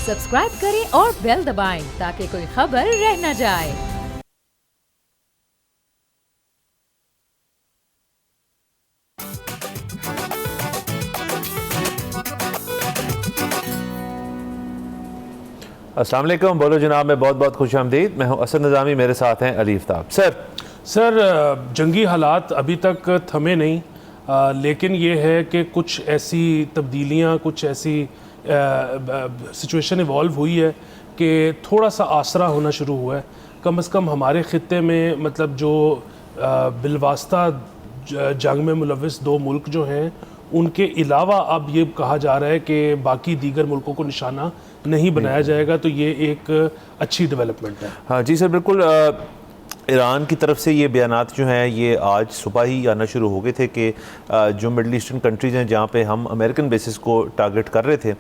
Subscribe करें और bell दबाएं ताकि कोई खबर रह न जाए। अस्सलाम वालेकुम, बोलो जनाब में बहुत बहुत खुश आमदीद। मैं हूं असद निज़ामी, मेरे साथ हैं अली आफ्ताब। सर जंगी हालात अभी तक थमे नहीं, लेकिन ये है कि कुछ ऐसी तब्दीलियां, कुछ ऐसी सिचुएशन इवॉल्व हुई है कि थोड़ा सा आसरा होना शुरू हुआ है। कम से कम हमारे ख़ित्ते में, मतलब जो बिलवास्ता जंग में मुलविस दो मुल्क जो हैं, उनके अलावा अब ये कहा जा रहा है कि बाकी दीगर मुल्कों को निशाना नहीं बनाया जाएगा, तो ये एक अच्छी डेवलपमेंट है। हाँ जी सर, बिल्कुल। ईरान की तरफ से ये बयानात जो हैं ये आज सुबह ही आना शुरू हो गए थे कि जो मिडल ईस्टर्न कंट्रीज़ हैं जहाँ पे हम अमेरिकन बेसिस को टारगेट कर रहे थे,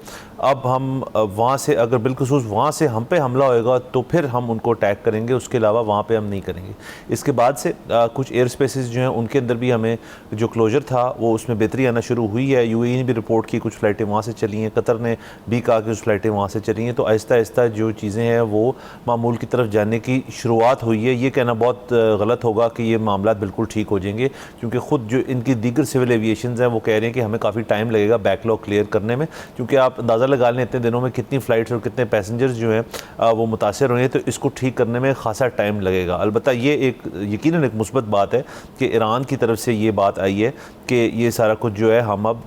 अब हम वहाँ से अगर बिलखुसूस वहाँ से हम पे हमला होएगा तो फिर हम उनको अटैक करेंगे, उसके अलावा वहाँ पे हम नहीं करेंगे। इसके बाद से कुछ एयर स्पेसेस जो हैं उनके अंदर भी हमें जो क्लोजर था वो उसमें बेहतरी आना शुरू हुई है। यूएई ने भी रिपोर्ट की कुछ फ़्लाइटें वहाँ से चली हैं, कतर ने भी कहा कि कुछ फ़्लाइटें वहाँ से चली हैं। तो आहिस्ता आहिस्ता जो चीज़ें हैं वो मामूल की तरफ जाने की शुरुआत हुई है। ये कहना बहुत गलत होगा कि ये मामला बिल्कुल ठीक हो जाएंगे, क्योंकि ख़ुद जो इनकी दीगर सिविल एविएशन हैं वो कह रहे हैं कि हमें काफ़ी टाइम लगेगा बैकलॉग क्लियर करने में, क्योंकि आप अंदाज़ा लगा लें इतने दिनों में कितनी फ़्लाइट्स और कितने पैसेंजर्स जो हैं वो मुतासर हुए हैं, तो इसको ठीक करने में खासा टाइम लगेगा। अलबत्ता ये एक यकीनन एक मुस्बत बात है कि ईरान की तरफ से ये बात आई है कि ये सारा कुछ जो है हम अब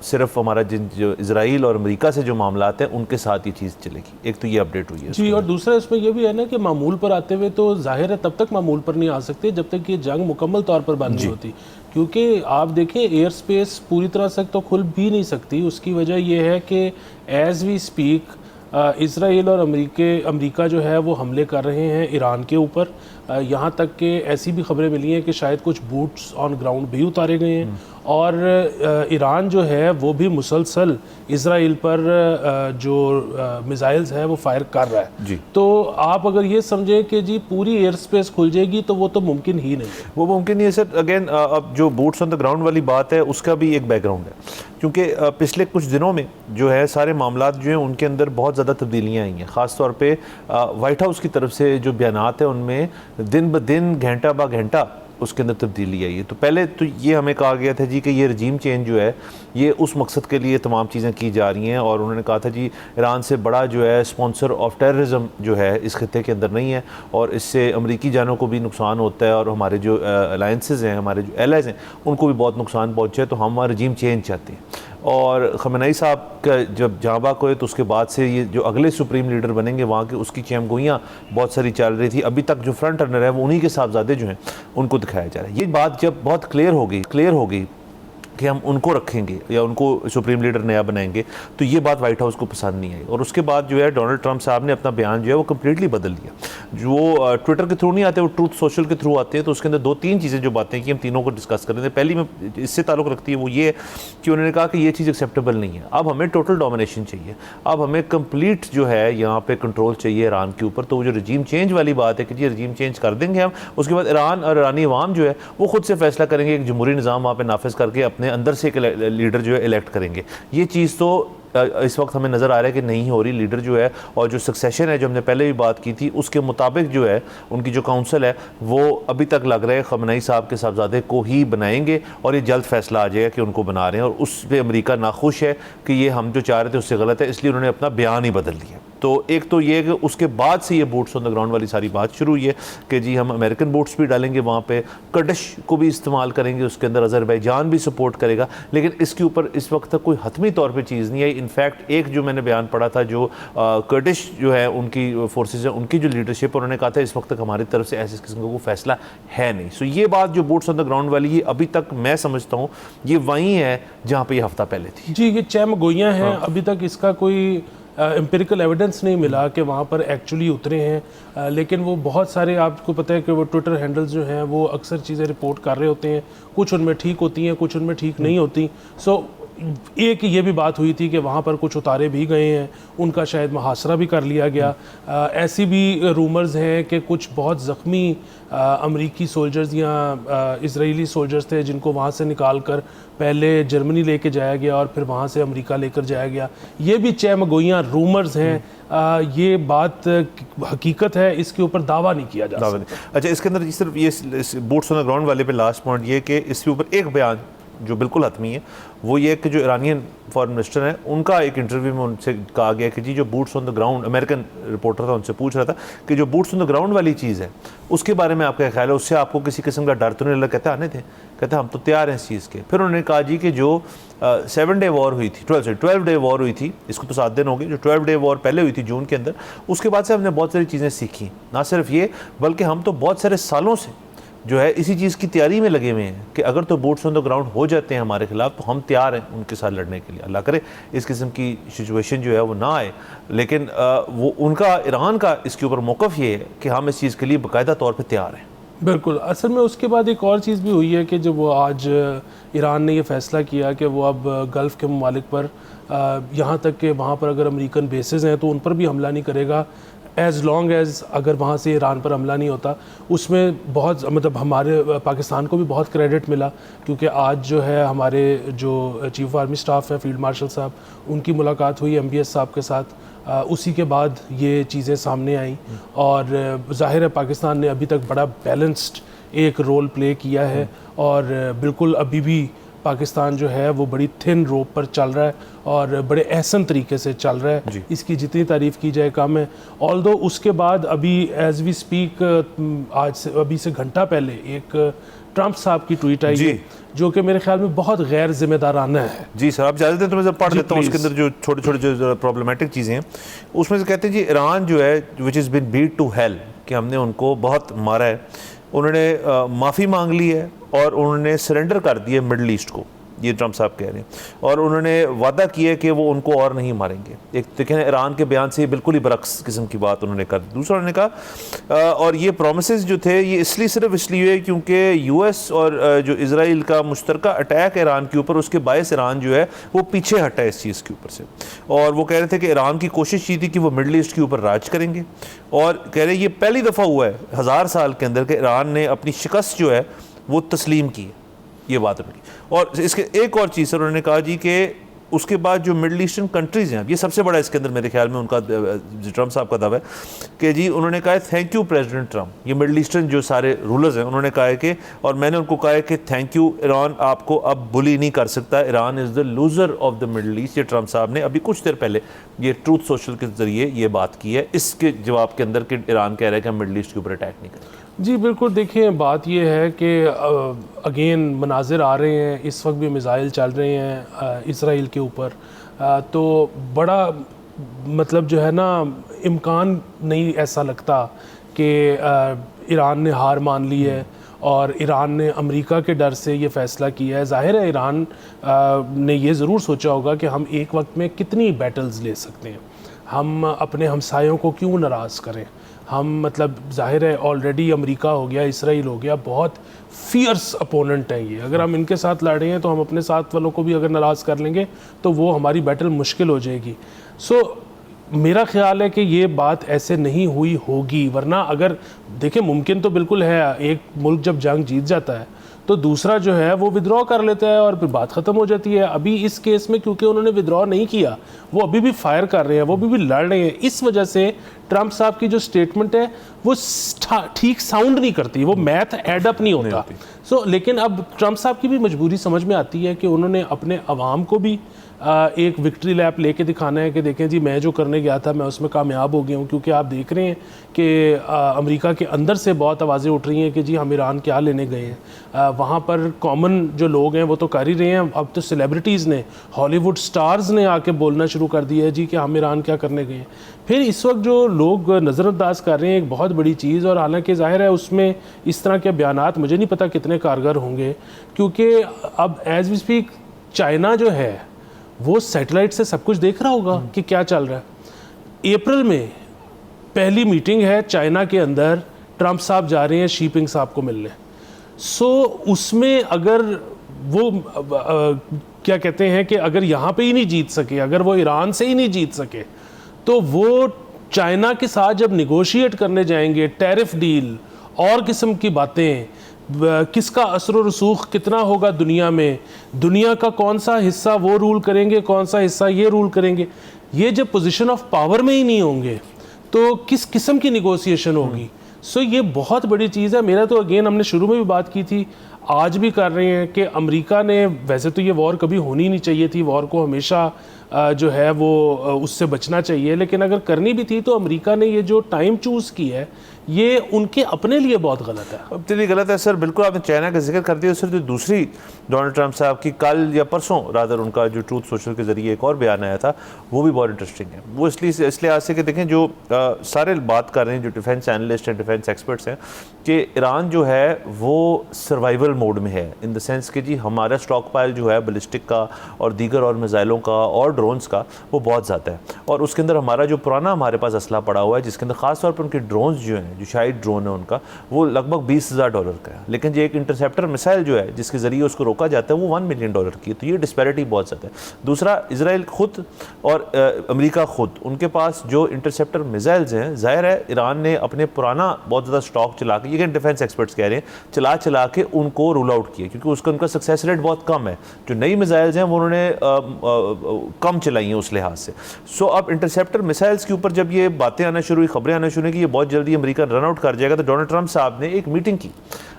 सिर्फ हमारा जो इजराइल और अमेरिका से जो मामलात हैं उनके साथ ये चीज़ चलेगी। एक तो ये अपडेट हुई है जी, और दूसरा इसमें यह भी है ना कि मामूल पर आते हुए तो जाहिर है तब तक मामूल पर नहीं आ सकते जब तक ये जंग मुकम्मल तौर पर बंद नहीं होती, क्योंकि आप देखें एयर स्पेस पूरी तरह से तो खुल भी नहीं सकती। उसकी वजह यह है कि एज़ वी स्पीक इसराइल और अमेरिका जो है वो हमले कर रहे हैं ईरान के ऊपर। यहाँ तक कि ऐसी भी खबरें मिली हैं कि शायद कुछ बूट्स ऑन ग्राउंड भी उतारे गए हैं, और ईरान जो है वो भी मुसलसल इसराइल पर जो मिसाइल्स हैं वो फायर कर रहा है जी। तो आप अगर ये समझें कि जी पूरी एयर स्पेस खुल जाएगी तो वो तो मुमकिन ही नहीं है। वो मुमकिन नहीं है सर। अगेन अब जो बूट्स ऑन द ग्राउंड वाली बात है उसका भी एक बैकग्राउंड है, क्योंकि पिछले कुछ दिनों में जो है सारे मामलात जो हैं उनके अंदर बहुत ज़्यादा तब्दीलियाँ आई हैं। ख़ास तौर पे वाइट हाउस की तरफ से जो बयानात हैं उनमें दिन ब दिन, घंटा ब घंटा उसके अंदर तब्दीली आई है। तो पहले तो ये हमें कहा गया था जी कि ये रजीम चेंज जो है ये उस मकसद के लिए तमाम चीज़ें की जा रही हैं, और उन्होंने कहा था जी ईरान से बड़ा जो है स्पॉन्सर ऑफ टेररिज्म जो है इस खत्ते के अंदर नहीं है, और इससे अमरीकी जानों को भी नुकसान होता है और हमारे जो अलायंसेस हैं, हमारे जो एलाइज हैं, उनको भी बहुत नुकसान पहुँचे है। तो हम रजीम चेंज चाहते हैं। और खamenei साहब का जब जहाँ बाक हुए तो उसके बाद से ये जो अगले सुप्रीम लीडर बनेंगे वहाँ की उसकी चैमगोइयाँ बहुत सारी चल रही थी। अभी तक जो फ्रंट रनर है वो उन्हीं के साहबजादे जो हैं उनको दिखाया जा रहा है। ये बात जब बहुत क्लियर हो गई कि हम उनको रखेंगे या उनको सुप्रीम लीडर नया बनाएंगे, तो ये बात वाइट हाउस को पसंद नहीं आई, और उसके बाद जो है डोनाल्ड ट्रंप साहब ने अपना बयान जो है वो कम्प्लीटली बदल दिया। जो ट्विटर के थ्रू नहीं आते, वो ट्रूथ सोशल के थ्रू आते हैं। तो उसके अंदर 2-3 चीज़ें जो बातें कि हम तीनों को डिस्कस कर रहे थे, पहली में इससे ताल्लुक़ रखती है वो ये है कि उन्होंने कहा कि ये चीज़ एक्सेप्टेबल नहीं है। अब हमें टोटल डोमिनेशन चाहिए, अब हमें कंप्लीट जो है यहाँ पे कंट्रोल चाहिए ईरान के ऊपर। तो वो जो रजीम चेंज वाली बात है कि जी रजीम चेंज कर देंगे हम, उसके बाद ईरान और ईरानी अवाम जो है वो खुद से फैसला करेंगे, एक जमहूरी निज़ाम वहाँ पर नाफिज करके अपने अंदर से एक लीडर जो है इलेक्ट करेंगे। ये चीज़ तो इस वक्त हमें नज़र आ रहा है कि नहीं हो रही। लीडर जो है और जो सक्सेशन है जो हमने पहले भी बात की थी उसके मुताबिक जो है उनकी जो काउंसिल है वो अभी तक लग रहा है खamenei साहब के साहबजादे को ही बनाएंगे, और ये जल्द फैसला आ जाएगा कि उनको बना रहे हैं। और उस पर अमेरिका नाखुश है कि ये हम जो चाह रहे थे उससे गलत है, इसलिए उन्होंने अपना बयान ही बदल दिया। तो एक तो ये कि उसके बाद से ये बूट्स ऑन द ग्राउंड वाली सारी बात शुरू हुई है कि जी हम अमेरिकन बूट्स भी डालेंगे वहाँ पे, कर्डिश को भी इस्तेमाल करेंगे, उसके अंदर अज़रबैजान भी सपोर्ट करेगा। लेकिन इसके ऊपर इस वक्त तक कोई हतमी तौर पे चीज़ नहीं आई। इनफैक्ट एक जो मैंने बयान पढ़ा था, जो कर्डिश जो है उनकी फोर्सेज है उनकी जो लीडरशिप, उन्होंने कहा था इस वक्त तक हमारी तरफ से ऐसे किस्म का कोई फैसला है नहीं। सो ये बात जो बूट्स ऑन द ग्राउंड वाली ये अभी तक मैं समझता हूँ ये वहीं है जहाँ पर ये हफ्ता पहले थी। जी, ये चैमगोइयाँ हैं। अभी तक इसका कोई एम्पिरिकल एविडेंस नहीं मिला कि वहाँ पर एक्चुअली उतरे हैं, लेकिन वो बहुत सारे, आपको पता है कि वो ट्विटर हैंडल्स जो हैं वो अक्सर चीज़ें रिपोर्ट कर रहे होते हैं। कुछ उनमें ठीक होती हैं, कुछ उनमें ठीक नहीं होती। सो एक ये भी बात हुई थी कि वहाँ पर कुछ उतारे भी गए हैं, उनका शायद मुहासरा भी कर लिया गया। ऐसी भी रूमर्स हैं कि कुछ बहुत ज़ख्मी अमरीकी सोल्जर्स या इजरायली सोल्जर्स थे जिनको वहाँ से निकाल कर पहले जर्मनी लेके जाया गया और फिर वहाँ से अमेरिका लेकर जाया गया। ये भी चहमगोइयाँ रूमर्स हैं, ये बात हकीकत है, इसके ऊपर दावा नहीं किया जा सकता। अच्छा, इसके अंदर सिर्फ ये बूट्स ऑन द ग्राउंड वाले पे लास्ट पॉइंट ये कि इसके ऊपर एक बयान जो बिल्कुल हतमी है वो ये कि जो ईरानियन फॉरेन मिनिस्टर हैं उनका एक इंटरव्यू में उनसे कहा गया कि जी जो boots on the ground, American reporter था उनसे पूछ रहा था कि जो बूट्स ऑन द ग्राउंड वाली चीज़ है उसके बारे में आपका क्या ख्याल है, उससे आपको किसी किस्म का डर तो नहीं लगा? कहते आने थे, कहते हम तो तैयार हैं इस चीज़ के। फिर उन्होंने कहा जी कि जो 7 डे वॉर हुई थी, 12 डे वॉर हुई थी, इसको तो 7 दिन हो गए, जो 12 डे वॉर पहले हुई थी जून के अंदर, उसके बाद से हमने बहुत सारी चीज़ें सीखी। ना सिर्फ ये बल्कि हम तो बहुत सारे सालों से जो है इसी चीज़ की तैयारी में लगे हुए हैं कि अगर तो बूट्स ऑन द ग्राउंड हो जाते हैं हमारे खिलाफ तो हम तैयार हैं उनके साथ लड़ने के लिए। अल्लाह करे इस किस्म की सिचुएशन जो है वो ना आए, लेकिन वो उनका, ईरान का इसके ऊपर मौक़िफ़ ये है कि हम इस चीज़ के लिए बाकायदा तौर पर तैयार हैं। बिल्कुल। असल में उसके बाद एक और चीज़ भी हुई है कि जब वो आज ईरान ने ये फ़ैसला किया कि वो अब गल्फ़ के ममालिक पर यहाँ तक कि वहाँ पर अगर अमेरिकन बेसेस हैं तो उन पर भी हमला नहीं करेगा एज़ लॉन्ग एज़ अगर वहाँ से ईरान पर हमला नहीं होता। उसमें बहुत मतलब हमारे पाकिस्तान को भी बहुत क्रेडिट मिला, क्योंकि आज जो है हमारे जो चीफ़ ऑफ आर्मी स्टाफ है फील्ड मार्शल साहब, उनकी मुलाकात हुई MBS साहब के साथ। उसी के बाद ये चीज़ें सामने आई और ज़ाहिर है पाकिस्तान ने अभी तक बड़ा बैलेंस्ड एक रोल प्ले किया है और बिल्कुल अभी भी पाकिस्तान जो है वो बड़ी थिन रोप पर चल रहा है और बड़े एहसन तरीके से चल रहा है। इसकी जितनी तारीफ़ की जाए कम है। ऑल्दो उसके बाद अभी एज वी स्पीक आज से अभी से घंटा पहले एक ट्रंप साहब की ट्वीट आई है जो कि मेरे ख्याल में बहुत गैर जिम्मेदाराना है। जी सर, आप ज़्यादा दें तो मैं पढ़ देता हूँ उसके अंदर जो छोटे छोटे जो प्रॉब्लमेटिक चीज़ें हैं उसमें से कहते हैं जी ईरान जो है which is been beat to hell, कि हमने उनको बहुत मारा है, उन्होंने माफ़ी मांग ली है और उन्होंने सरेंडर कर दिया मिडल ईस्ट को, ये ट्रंप साहब कह रहे हैं, और उन्होंने वादा किया कि वो उनको और नहीं मारेंगे। एक देखें ईरान के बयान से बिल्कुल ही बरक्स किस्म की बात उन्होंने कर दी। दूसरा उन्होंने कहा और ये प्रोमिसेस जो थे ये इसलिए सिर्फ इसलिए क्योंकि US और जो इजराइल का मुश्तरका अटैक ईरान के ऊपर, उसके बायस ईरान जो है वो पीछे हटा है इस चीज़ के ऊपर से, और वो कह रहे थे कि ईरान की कोशिश ये थी कि वो मिडल ईस्ट के ऊपर राज करेंगे, और कह रहे ये पहली दफ़ा हुआ है 1000 साल के अंदर कि ईरान ने अपनी शिकस्त जो है वो तस्लीम की है। ये बात उनकी। और इसके एक और चीज़ सर उन्होंने कहा जी कि उसके बाद जो मिडल ईस्टर्न कंट्रीज़ हैं, ये सबसे बड़ा इसके अंदर मेरे ख्याल में उनका ट्रंप साहब का दावा है कि जी उन्होंने कहा है थैंक यू प्रेसिडेंट ट्रंप, ये मिडल ईस्टर्न जो सारे रूलर्स हैं उन्होंने कहा है कि, और मैंने उनको कहा है कि थैंक यू, ईरान आपको अब बुली नहीं कर सकता, Iran is the loser of the middle east. ये ट्रंप साहब ने अभी कुछ देर पहले ये ट्रूथ सोशल के ज़रिए ये बात की है इसके जवाब के अंदर कि ईरान कह रहा है कि हम मिडल ईस्ट के ऊपर अटैक नहीं करेंगे। जी बिल्कुल। देखिए बात यह है कि अगेन मनाजिर आ रहे हैं, इस वक्त भी मिसाइल चल रहे हैं इसराइल के ऊपर, तो बड़ा मतलब जो है ना इम्कान नहीं ऐसा लगता कि ईरान ने हार मान ली है और ईरान ने अमेरिका के डर से ये फ़ैसला किया है। ज़ाहिर है ईरान ने ये ज़रूर सोचा होगा कि हम एक वक्त में कितनी बैटल्स ले सकते हैं, हम अपने हमसायों को क्यों नाराज़ करें, हम मतलब ज़ाहिर है ऑलरेडी अमेरिका हो गया, इसराइल हो गया, बहुत फियर्स अपोनेंट हैं ये, अगर हम इनके साथ लड़ रहे हैं तो हम अपने साथ वालों को भी अगर नाराज़ कर लेंगे तो वो हमारी बैटल मुश्किल हो जाएगी। सो मेरा ख्याल है कि ये बात ऐसे नहीं हुई होगी, वरना अगर देखें मुमकिन तो बिल्कुल है, एक मुल्क जब जंग जीत जाता है तो दूसरा जो है वो विद्रॉ कर लेता है और फिर बात ख़त्म हो जाती है। अभी इस केस में क्योंकि उन्होंने विद्रॉ नहीं किया, वो अभी भी फायर कर रहे हैं, वो अभी भी लड़ रहे हैं, इस वजह से ट्रंप साहब की जो स्टेटमेंट है वो ठीक साउंड नहीं करती, वो मैथ एड अप नहीं होता। सो लेकिन अब ट्रंप साहब की भी मजबूरी समझ में आती है कि उन्होंने अपने अवाम को भी एक विक्ट्री लैप लेके दिखाना है कि देखें जी मैं जो करने गया था मैं उसमें कामयाब हो गया हूँ, क्योंकि आप देख रहे हैं कि अमेरिका के अंदर से बहुत आवाज़ें उठ रही हैं कि जी हम ईरान क्या लेने गए हैं। वहाँ पर कॉमन जो लोग हैं वो तो कर ही रहे हैं, अब तो सेलिब्रिटीज़ ने, हॉलीवुड स्टार्स ने आके बोलना शुरू कर दिया है जी कि हम ईरान क्या करने गए हैं। फिर इस वक्त जो लोग नज़रअंदाज कर रहे हैं एक बहुत बड़ी चीज़, और हालांकि ज़ाहिर है उसमें इस तरह के बयानात मुझे नहीं पता कितने कारगर होंगे, क्योंकि अब एज वी स्पीक चाइना जो है वो सैटेलाइट से सब कुछ देख रहा होगा कि क्या चल रहा है। अप्रैल में पहली मीटिंग है चाइना के अंदर, ट्रंप साहब जा रहे हैं शी जिनपिंग साहब को मिलने। सो उसमें अगर वो क्या कहते हैं कि अगर यहाँ पे ही नहीं जीत सके, अगर वो ईरान से ही नहीं जीत सके, तो वो चाइना के साथ जब निगोशिएट करने जाएंगे, टैरिफ डील और किस्म की बातें, किसका असर व रसूख कितना होगा दुनिया में, दुनिया का कौन सा हिस्सा वो रूल करेंगे, कौन सा हिस्सा ये रूल करेंगे, ये जब पोजीशन ऑफ पावर में ही नहीं होंगे तो किस किस्म की निगोशिएशन होगी। सो ये बहुत बड़ी चीज़ है। मेरा तो अगेन, हमने शुरू में भी बात की थी, आज भी कर रहे हैं कि अमेरिका ने, वैसे तो ये वॉर कभी होनी नहीं चाहिए थी, वॉर को हमेशा जो है वो उससे बचना चाहिए, लेकिन अगर करनी भी थी तो अमेरिका ने ये जो टाइम चूज़ की है ये उनके अपने लिए बहुत गलत है। अब चलिए गलत है सर, बिल्कुल आपने चाइना का जिक्र कर दिया। सर जो दूसरी डोनाल्ड ट्रंप साहब की कल या परसों रादर उनका जो ट्रूथ सोशल के ज़रिए एक और बयान आया था, वो भी बहुत इंटरेस्टिंग है। वो इसलिए आज से कि देखें जो सारे बात कर रहे हैं, जो डिफेंस एनालिस्ट हैं, डिफेंस एक्सपर्ट्स हैं, कि ईरान जो है वो सर्वाइवल मोड में है, इन द सेंस कि जी हमारा स्टॉक पाइल जो है बैलिस्टिक का और दीगर और मिसाइलों का और ड्रोन्स का वो बहुत ज़्यादा है, और उसके अंदर हमारा जो पुराना हमारे पास असला पड़ा हुआ है, जिसके अंदर ख़ास तौर पर उनके ड्रोन्स जो हैं, जो शायद ड्रोन है उनका, वो लगभग $20,000 का है, लेकिन जो एक इंटरसेप्टर मिसाइल जो है जिसके ज़रिए उसको रोका जाता है वो $1 मिलियन की है। तो ये डिस्पैरिटी बहुत ज़्यादा है। दूसरा, इजराइल खुद और अमेरिका खुद, उनके पास जो इंटरसेप्टर मिसाइल्स हैं, जाहिर है ईरान ने अपने पुराना बहुत ज़्यादा स्टॉक चला के, ये डिफेंस एक्सपर्ट्स कह रहे हैं, चला के उनको रूल आउट किया, क्योंकि उसका उनका सक्सेस रेट बहुत कम है। जो नई मिसाइल्स हैं वो उन्होंने कम चलाई हैं उस लिहाज से। सो अब इंटरसेप्टर मिसाइल्स के ऊपर जब ये बातें आना शुरू हुई, खबरें आना शुरू हुई कि ये बहुत जल्दी अमेरिका रन आउट कर जाएगा, तो डोनाल्ड ट्रंप साहब ने एक मीटिंग की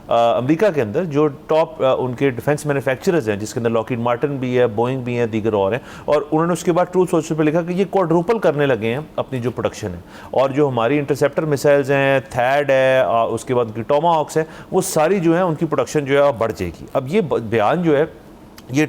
अमेरिका के अंदर, जो टॉप उनके डिफेंस मैन्युफैक्चरर्स हैं, जिसके अंदर लॉकहीड मार्टिन भी है, बोइंग भी है, दीगर और हैं, और उन्होंने उसके बाद ट्रूथ सोशल पे लिखा कि ये क्वाड्रुपल करने लगे हैं अपनी जो प्रोडक्शन है, और जो हमारी इंटरसेप्टर मिसाइल्स हैं, थैड है, उसके बाद टोमाहॉक्स है, वो सारी जो है उनकी प्रोडक्शन जो है बढ़ जाएगी। अब ये बयान जो है ये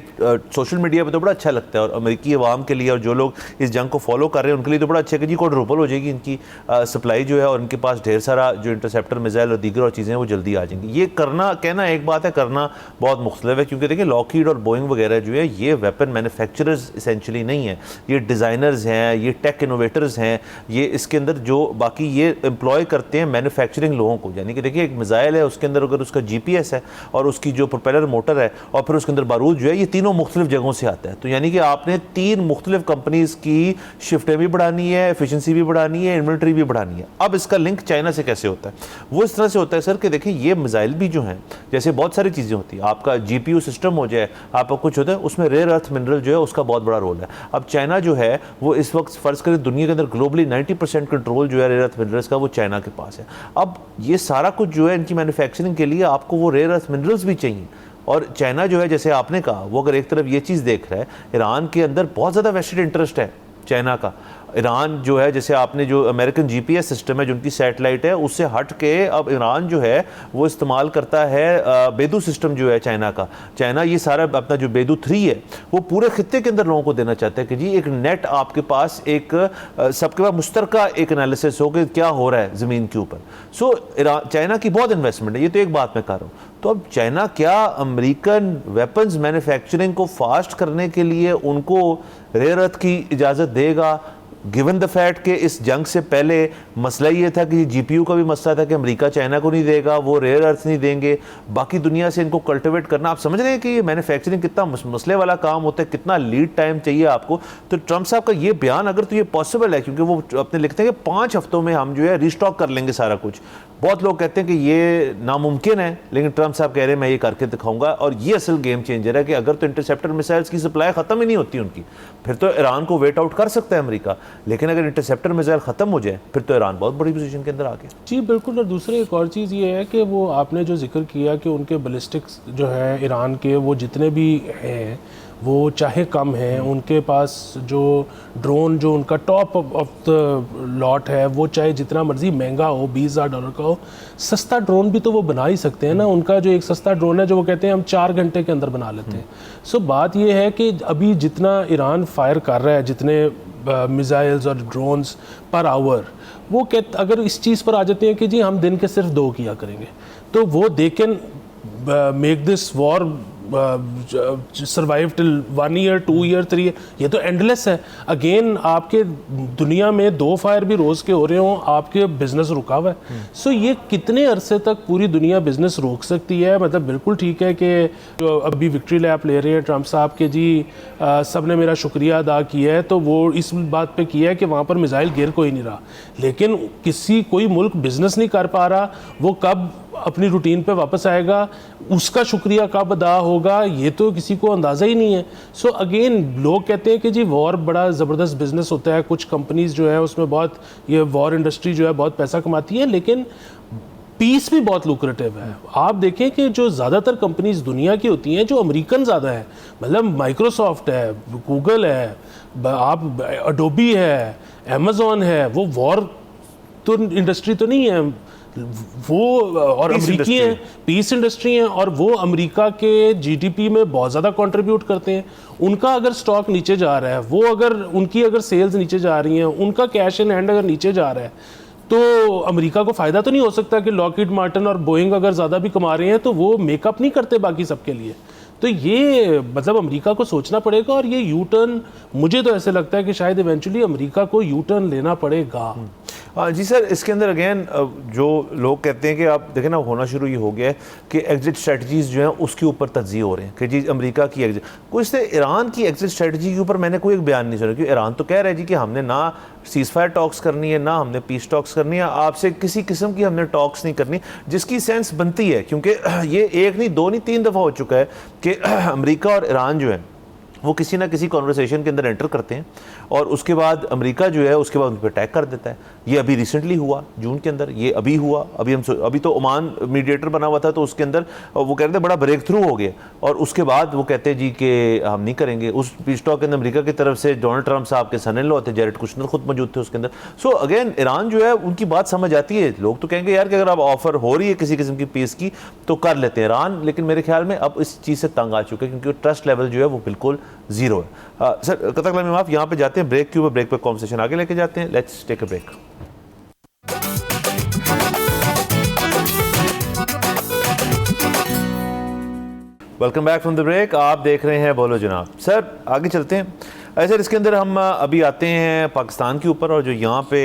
सोशल मीडिया पे तो बड़ा अच्छा लगता है, और अमेरिकी अवाम के लिए और जो लोग इस जंग को फॉलो कर रहे हैं उनके लिए तो बड़ा अच्छा है कि जी क्वाड्रुपल हो जाएगी इनकी सप्लाई जो है, और उनके पास ढेर सारा जो इंटरसेप्टर मिसाइल और दीगर और चीज़ें वो जल्दी आ जाएंगी। ये कहना एक बात है, करना बहुत मुख्तलिफ है, क्योंकि देखिए लॉकहीड और बोइंग वगैरह जो है ये वेपन मैन्युफैक्चरर्स इसेंशली नहीं है, ये डिज़ाइनर्स हैं, ये टेक इनोवेटर्स हैं, ये इसके अंदर जो बाकी ये एम्प्लॉय करते हैं मैन्युफैक्चरिंग लोगों को। यानी कि देखिए एक मिसाइल है, उसके अंदर अगर उसका GPS है और उसकी जो प्रोपेलर मोटर है और फिर उसके अंदर बारूद ये तीनों मुख्तलिफ जगहों से आता है, तो यानी कि आपने 3 मुख्तलिफ कंपनीज की शिफ्टें भी बढ़ानी है, एफिशिएंसी भी बढ़ानी है, इन्वेंट्री भी बढ़ानी है। अब इसका लिंक चाइना से कैसे होता है? वो इस तरह से होता है सर कि देखिए ये मिसाइल भी जो हैं, जैसे बहुत सारी चीज़ें होती हैं, आपका GPU सिस्टम हो जाए, आपका कुछ होता है, उसमें रेयर अर्थ मिनरल जो है उसका बहुत बड़ा रोल है। अब चाइना जो है वो इस वक्त फ़र्ज़ करें दुनिया के अंदर ग्लोबली 90% कंट्रोल जो है रेयर अर्थ मिनरल्स का वो चाइना के पास है। अब ये सारा कुछ जो है इनकी मैन्युफैक्चरिंग के लिए आपको वो रेयर अर्थ मिनरल्स भी चाहिए, और चाइना जो है जैसे आपने कहा, वो अगर एक तरफ ये चीज़ देख रहा है, ईरान के अंदर बहुत ज़्यादा वेस्टेड इंटरेस्ट है चाइना का। ईरान जो है, जैसे आपने जो अमेरिकन GPS सिस्टम है जो उनकी सैटेलाइट है, उससे हट के अब ईरान जो है वो इस्तेमाल करता है बेदू सिस्टम जो है चाइना का। चाइना ये सारा अपना जो बेदू 3 है वो पूरे खित्ते के अंदर लोगों को देना चाहता है कि जी एक नेट आपके पास, एक सबके पास मुश्तरका एक एनालिसिस हो कि क्या हो रहा है ज़मीन के ऊपर। सो चाइना की बहुत इन्वेस्टमेंट है, ये तो एक बात मैं कर रहा हूँ। तो अब चाइना क्या अमेरिकन वेपन्स मैन्युफैक्चरिंग को फास्ट करने के लिए उनको रेयर अर्थ की इजाज़त देगा, गिवन द फैक्ट कि इस जंग से पहले मसला ये था कि GPU का भी मसला था कि अमेरिका चाइना को नहीं देगा, वो रेयर अर्थ नहीं देंगे, बाकी दुनिया से इनको कल्टिवेट करना। आप समझ रहे हैं कि ये मैन्युफैक्चरिंग कितना मसले वाला काम होता है, कितना लीड टाइम चाहिए आपको। तो ट्रंप साहब का ये बयान अगर तो ये पॉसिबल है, क्योंकि वो अपने लिखते हैं कि 5 हफ्तों में हम जो है रिस्टॉक कर लेंगे सारा कुछ। बहुत लोग कहते हैं कि ये नामुमकिन है, लेकिन ट्रंप साहब कह रहे हैं मैं ये करके दिखाऊंगा, और ये असल गेम चेंजर है कि अगर तो इंटरसेप्टर मिसाइल्स की सप्लाई ख़त्म ही नहीं होती उनकी, फिर तो ईरान को वेट आउट कर सकता है अमेरिका, लेकिन अगर इंटरसेप्टर मिसाइल ख़त्म हो जाए फिर तो ईरान बहुत बड़ी पोजीशन के अंदर आ गया। जी बिल्कुल। और दूसरी एक और चीज़ ये है कि वो आपने जो जिक्र किया कि उनके बैलिस्टिक्स जो है ईरान के, वो जितने भी हैं वो चाहे कम हैं, उनके पास जो ड्रोन जो उनका टॉप ऑफ द लॉट है वो चाहे जितना मर्जी महंगा हो, $20,000 का हो, सस्ता ड्रोन भी तो वो बना ही सकते हैं ना। उनका जो एक सस्ता ड्रोन है जो वो कहते हैं हम 4 घंटे के अंदर बना लेते हैं। सो बात ये है कि अभी जितना ईरान फायर कर रहा है, जितने मिसाइल्स और ड्रोन्स पर आवर, वो अगर इस चीज़ पर आ जाते हैं कि जी हम दिन के सिर्फ 2 किया करेंगे, तो वो they can make this war survive till 1 year 2 year 3 year, ये तो एंडलेस है। अगेन आपके दुनिया में 2 फायर भी रोज़ के हो रहे हों, आपके बिजनेस रुका हुआ है। सो ये कितने अरसे तक पूरी दुनिया बिजनेस रोक सकती है? मतलब बिल्कुल ठीक है कि अभी विक्ट्री लैप ले रहे हैं ट्रंप साहब के जी सब ने मेरा शुक्रिया अदा किया है, तो वो इस बात पे किया है कि वहाँ पर मिसाइल गिर कोई नहीं रहा, लेकिन कोई मुल्क बिजनेस नहीं कर पा रहा, वो कब अपनी रूटीन पे वापस आएगा, उसका शुक्रिया कब अदा होगा, ये तो किसी को अंदाज़ा ही नहीं है। सो अगेन लोग कहते हैं कि जी वॉर बड़ा ज़बरदस्त बिजनेस होता है, कुछ कंपनीज जो है उसमें बहुत, ये वॉर इंडस्ट्री जो है बहुत पैसा कमाती है, लेकिन पीस भी बहुत लुक्रेटिव है। आप देखें कि जो ज़्यादातर कंपनीज दुनिया की होती हैं, जो अमेरिकन ज़्यादा है, मतलब माइक्रोसॉफ्ट है, गूगल है, आप अडोबी है, अमेज़ॉन है, वो वॉर तो इंडस्ट्री तो नहीं है, वो और अमेरिकी हैं, पीस इंडस्ट्री हैं, और वो अमेरिका के जीडीपी में बहुत ज़्यादा कंट्रीब्यूट करते हैं। उनका अगर स्टॉक नीचे जा रहा है, वो अगर उनकी अगर सेल्स नीचे जा रही हैं, उनका कैश इन हैंड अगर नीचे जा रहा है, तो अमेरिका को फ़ायदा तो नहीं हो सकता कि लॉकहीड मार्टिन और बोइंग अगर ज़्यादा भी कमा रहे हैं तो वो मेकअप नहीं करते बाकी सबके लिए। तो ये मतलब अमेरिका को सोचना पड़ेगा, और ये यू टर्न मुझे तो ऐसे लगता है कि शायद इवेंचुअली अमेरिका को यू टर्न लेना पड़ेगा। जी सर, इसके अंदर अगेन जो लोग कहते हैं कि आप देखें ना, होना शुरू ये हो गया है कि एग्जिट स्ट्रेटजीज जो हैं उसके ऊपर तज्ज़ी हो रहे हैं कि जी अमेरिका की एग्जिट, कुछ से ईरान की एग्जिट स्ट्रेटजी के ऊपर मैंने कोई एक बयान नहीं सुना, क्योंकि ईरान तो कह रहा है जी कि हमने ना सीज़ फायर टॉक्स करनी है, ना हमने पीस टॉक्स करनी है, आपसे किसी किस्म की हमने टॉक्स नहीं करनी, जिसकी सेंस बनती है, क्योंकि ये 1 नहीं 2 नहीं 3 दफ़ा हो चुका है कि अमेरिका और ईरान जो है वो किसी ना किसी कॉन्वर्सेशन के अंदर एंटर करते हैं, और उसके बाद अमेरिका जो है उसके बाद उन पर अटैक कर देता है। ये अभी रिसेंटली हुआ जून के अंदर, ये अभी हुआ, अभी तो ओमान मीडिएटर बना हुआ था, तो उसके अंदर वो कहते हैं बड़ा ब्रेक थ्रू हो गया, और उसके बाद वो कहते हैं जी कि हम नहीं करेंगे। उस पीस टॉक के अंदर अमेरिका की तरफ से डोनाल्ड ट्रंप साहब के सन इन लॉ थे, जेरेड कुशनर खुद मौजूद थे उसके अंदर। सो अगेन ईरान जो है उनकी बात समझ आती है, लोग तो कहेंगे यार कि अगर आप ऑफर हो रही है किसी किस्म की पीस की तो कर लेते हैं ईरान, लेकिन मेरे ख्याल में अब इस चीज़ से तंग आ चुके हैं, क्योंकि ट्रस्ट लेवल जो है वो बिल्कुल ज़ीरो है। सर कतक आप यहाँ पे जाते हैं ब्रेक के ऊपर, ब्रेक पे कॉन्वर्सेशन आगे लेके जाते हैं। Let's take a break. Welcome back from the break. आप देख रहे हैं बोलो जनाब। सर आगे चलते हैं। सर इसके अंदर हम अभी आते हैं पाकिस्तान के ऊपर, और जो यहाँ पे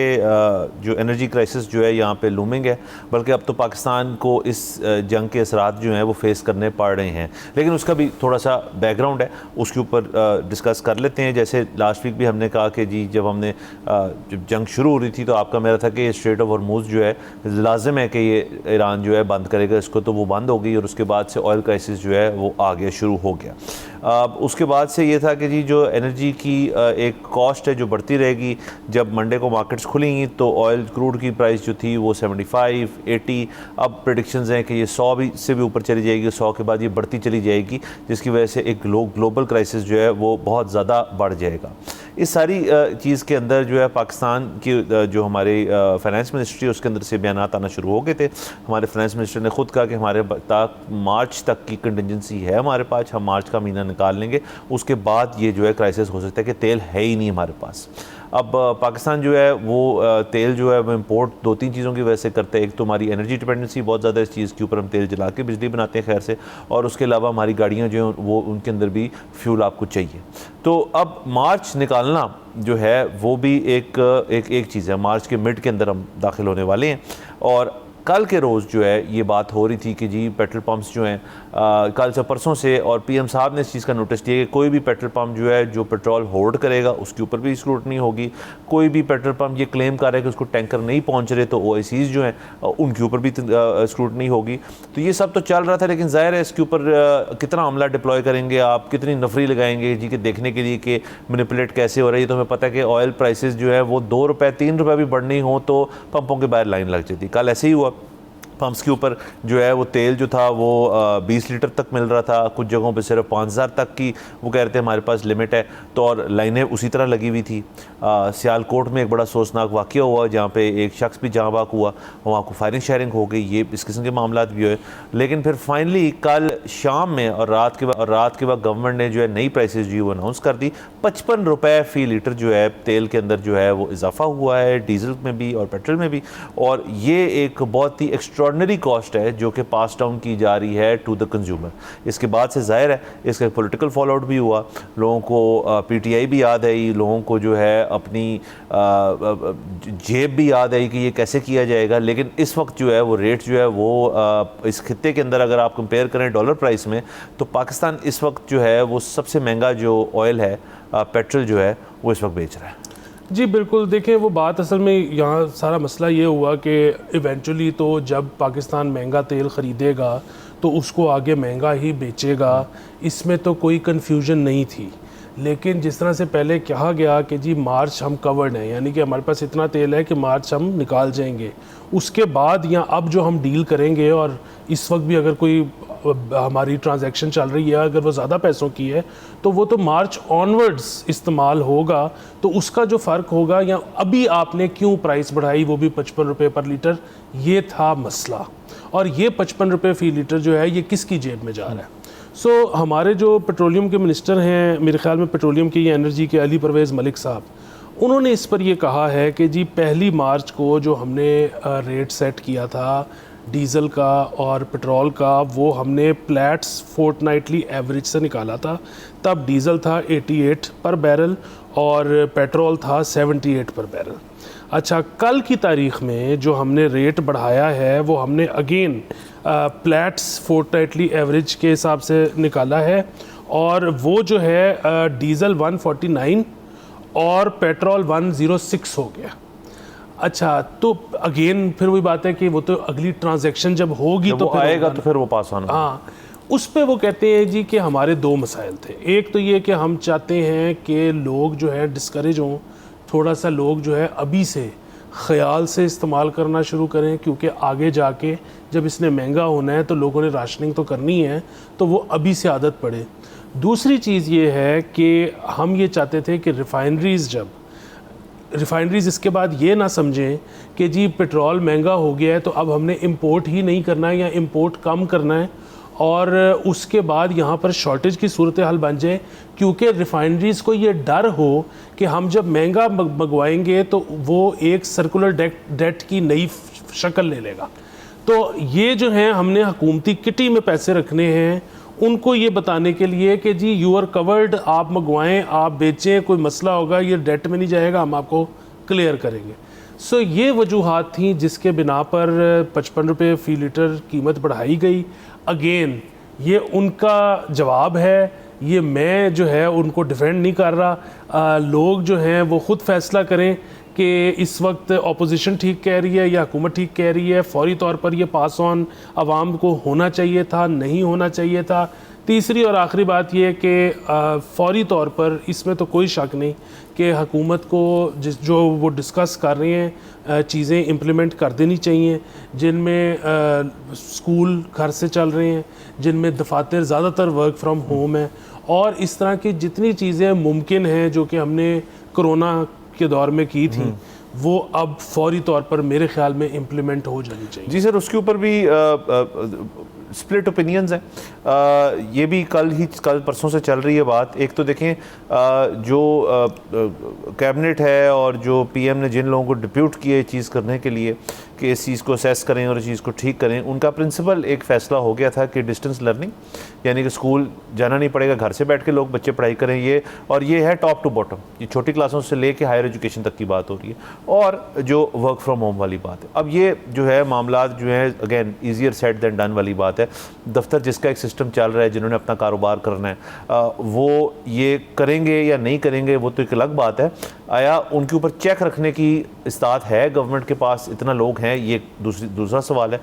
जो एनर्जी क्राइसिस जो है यहाँ पे लूमिंग है, बल्कि अब तो पाकिस्तान को इस जंग के असरात जो हैं वो फेस करने पड़ रहे हैं, लेकिन उसका भी थोड़ा सा बैकग्राउंड है, उसके ऊपर डिस्कस कर लेते हैं। जैसे लास्ट वीक भी हमने कहा कि जी जब हमने जब जंग शुरू हो रही थी तो आपका मेरा था कि स्ट्रेट ऑफ हॉर्मुज़ जो है लाजिम है कि ये ईरान जो है बंद करेगा इसको, तो वो बंद हो गई, और उसके बाद से ऑयल क्राइसिस जो है वो आगे शुरू हो गया। उसके बाद से ये था कि जी जो एनर्जी की एक कॉस्ट है जो बढ़ती रहेगी, जब मंडे को मार्केट्स खुलेंगी तो ऑयल क्रूड की प्राइस जो थी वो 75, 80, अब प्रेडिक्शंस हैं कि ये 100 भी से भी ऊपर चली जाएगी, 100 के बाद ये बढ़ती चली जाएगी, जिसकी वजह से एक ग्लोबल क्राइसिस जो है वो बहुत ज़्यादा बढ़ जाएगा। इस सारी चीज़ के अंदर जो है पाकिस्तान की जो हमारे फाइनेंस मिनिस्ट्री उसके अंदर से बयान आना शुरू हो गए थे। हमारे फाइनेंस मिनिस्टर ने खुद कहा कि हमारे मार्च तक की कंटिजेंसी है हमारे पास, हम मार्च का महीना निकाल लेंगे, उसके बाद ये जो है क्राइसिस हो सकता है कि तेल है ही नहीं हमारे पास। अब पाकिस्तान जो है वो तेल जो है वो इम्पोर्ट 2-3 चीज़ों की वजह से करता है। एक तो हमारी एनर्जी डिपेंडेंसी बहुत ज़्यादा इस चीज़ के ऊपर, हम तेल जला के बिजली बनाते हैं खैर से, और उसके अलावा हमारी गाड़ियाँ जो हैं वो उनके अंदर भी फ्यूल आपको चाहिए। तो अब मार्च निकालना जो है वो भी एक चीज़ है। मार्च के मिड के अंदर हम दाखिल होने वाले हैं, और कल के रोज़ जो है ये बात हो रही थी कि जी पेट्रोल पंप्स जो हैं कल से परसों से, और पीएम साहब ने इस चीज़ का नोटिस दिया कि कोई भी पेट्रोल पंप जो है जो पेट्रोल होल्ड करेगा उसके ऊपर भी स्क्रूटनी होगी। कोई भी पेट्रोल पंप ये क्लेम कर रहा है कि उसको टैंकर नहीं पहुंच रहे तो OICs जो हैं उनके ऊपर भी स्क्रूटनी होगी। तो ये सब तो चल रहा था, लेकिन ज़ाहिर है इसके ऊपर कितना अमला डिप्लॉय करेंगे आप, कितनी नफरी लगाएंगे जी कि देखने के लिए कि मैनिपुलेट कैसे हो रही है। तो हमें पता है कि ऑयल प्राइसेस जो है वो 2 रुपये 3 रुपये भी बढ़नी हो तो पंपों के बाहर लाइन लग जाती। कल ऐसे ही हुआ, पंप्स के ऊपर जो है वो तेल जो था वो 20 लीटर तक मिल रहा था, कुछ जगहों पे सिर्फ 5000 तक की वो कह रहे थे हमारे पास लिमिट है, तो और लाइनें उसी तरह लगी हुई थी। सियालकोट में एक बड़ा अफसोसनाक वाक़या हुआ जहाँ पे एक शख्स भी जहाँ बाक हुआ, वहाँ को फायरिंग शायरिंग हो गई, ये इस किस्म के मामला भी हुए। लेकिन फिर फाइनली कल शाम में और रात के बाद गवर्नमेंट ने जो है नई प्राइसेस जो वो अनाउंस कर दी। 55 रुपये फ़ी लीटर जो है तेल के अंदर जो है वो इजाफा हुआ है, डीजल में भी और पेट्रोल में भी, और ये एक बहुत ही एक्स्ट्रॉर्डिनरी एक्स्ट्रॉर्डनरी कॉस्ट है जो कि पास डाउन की जा रही है टू द कंज्यूमर। इसके बाद से ज़ाहिर है इसका पॉलिटिकल फॉल आउट भी हुआ, लोगों को पीटीआई भी याद आई, लोगों को जो है अपनी जेब भी याद आई कि ये कैसे किया जाएगा। लेकिन इस वक्त जो है वो रेट जो है वो इस खित्ते के अंदर अगर आप कंपेयर करें डॉलर प्राइस में, तो पाकिस्तान इस वक्त जो है वो सबसे महंगा जो ऑयल है, पेट्रोल जो है वो इस वक्त बेच रहा है। जी बिल्कुल, देखें वो बात असल में यहाँ सारा मसला ये हुआ कि इवेंचुअली तो जब पाकिस्तान महंगा तेल ख़रीदेगा तो उसको आगे महंगा ही बेचेगा, इसमें तो कोई कन्फ्यूजन नहीं थी। लेकिन जिस तरह से पहले कहा गया कि जी मार्च हम कवर्ड हैं, यानी कि हमारे पास इतना तेल है कि मार्च हम निकाल जाएंगे, उसके बाद या अब जो हम डील करेंगे, और इस वक्त भी अगर कोई हमारी ट्रांजैक्शन चल रही है अगर वो ज़्यादा पैसों की है तो वो तो मार्च ऑनवर्ड्स इस्तेमाल होगा, तो उसका जो फ़र्क होगा या अभी आपने क्यों प्राइस बढ़ाई वो भी 55 रुपये पर लीटर, ये था मसला। और ये 55 रुपये फ़ी लीटर जो है ये किसकी जेब में जा रहा है? सो हमारे जो पेट्रोलियम के मिनिस्टर हैं, मेरे ख़्याल में पेट्रोलियम के या एनर्जी के अली परवेज़ मलिक साहब, उन्होंने इस पर ये कहा है कि जी 1 मार्च को जो हमने रेट सेट किया था डीज़ल का और पेट्रोल का, वो हमने प्लैट्स फोर्टनाइटली एवरेज से निकाला था। तब डीज़ल था 88 पर बैरल और पेट्रोल था 78 पर बैरल। अच्छा, कल की तारीख़ में जो हमने रेट बढ़ाया है वो हमने अगेन प्लैट्स फोर्टनाइटली एवरेज के हिसाब से निकाला है, और वो जो है डीज़ल 149 और पेट्रोल 106 हो गया। अच्छा, तो अगेन फिर वही बात है कि वो तो अगली ट्रांजैक्शन जब होगी तो फिर आएगा तो फिर वो पास ऑन। हाँ, उस पे वो कहते हैं जी कि हमारे 2 मसाइल थे। एक तो ये कि हम चाहते हैं कि लोग जो है डिस्करेज हों, थोड़ा सा लोग जो है अभी से ख़याल से इस्तेमाल करना शुरू करें, क्योंकि आगे जाके जब इसने महंगा होना है तो लोगों ने राशनिंग तो करनी है, तो वो अभी से आदत पड़े। दूसरी चीज़ ये है कि हम ये चाहते थे कि रिफ़ाइनरीज़ इसके बाद ये ना समझें कि जी पेट्रोल महंगा हो गया है तो अब हमने इंपोर्ट ही नहीं करना है या इंपोर्ट कम करना है, और उसके बाद यहाँ पर शॉर्टेज की सूरत हाल बन जाए, क्योंकि रिफ़ाइनरीज़ को ये डर हो कि हम जब महंगा मंगवाएंगे तो वो एक सर्कुलर डेट की नई शक्ल ले लेगा। तो ये जो है हमने हुकूमती किटी में पैसे रखने हैं उनको ये बताने के लिए कि जी यू आर कवर्ड, आप मंगवाएं, आप बेचें, कोई मसला होगा ये डेट में नहीं जाएगा, हम आपको क्लियर करेंगे। सो ये वजूहात थी जिसके बिना पर 55 रुपये फ़ी लीटर कीमत बढ़ाई गई। अगेन ये उनका जवाब है, ये मैं जो है उनको डिफेंड नहीं कर रहा। लोग जो हैं वो ख़ुद फैसला करें कि इस वक्त अपोजिशन ठीक कह रही है या हुकूमत ठीक कह रही है। फौरी तौर पर ये पास ऑन आवाम को होना चाहिए था, नहीं होना चाहिए था। तीसरी और आखिरी बात यह कि फौरी तौर पर इसमें तो कोई शक नहीं कि हुकूमत को जो वो डिस्कस कर रही हैं चीज़ें इम्प्लीमेंट कर देनी चाहिए, जिनमें स्कूल घर से चल रहे हैं, जिनमें दफातर ज़्यादातर वर्क फ्रॉम होम है, और इस तरह की जितनी चीज़ें मुमकिन हैं जो कि हमने कोरोना के दौर में की थी वो अब फौरी तौर पर मेरे ख्याल में इम्प्लीमेंट हो जानी चाहिए। जी सर, उसके ऊपर भी स्प्लिट ओपिनियंस हैं। ये भी कल परसों से चल रही है बात। एक तो देखें जो कैबिनेट है और जो पीएम ने जिन लोगों को डिप्यूट किया ये चीज़ करने के लिए कि इस चीज़ को असेस करें और इस चीज़ को ठीक करें, उनका प्रिंसिपल एक फ़ैसला हो गया था कि डिस्टेंस लर्निंग, यानी कि स्कूल जाना नहीं पड़ेगा, घर से बैठ के लोग बच्चे पढ़ाई करें। ये है टॉप टू बॉटम, ये छोटी क्लासों से लेके हायर एजुकेशन तक की बात हो रही है। और जो वर्क फ्रॉम होम वाली बात है, अब ये जो है मामला जो है again easier said than done वाली बात है। दफ्तर जिसका एक सिस्टम चल रहा है, जिन्होंने अपना कारोबार करना है, वो ये करेंगे या नहीं करेंगे वो तो एक अलग बात है। आया उनके ऊपर चेक रखने की इस्तात है गवर्नमेंट के पास, इतना लोग हैं, ये दूसरा सवाल है।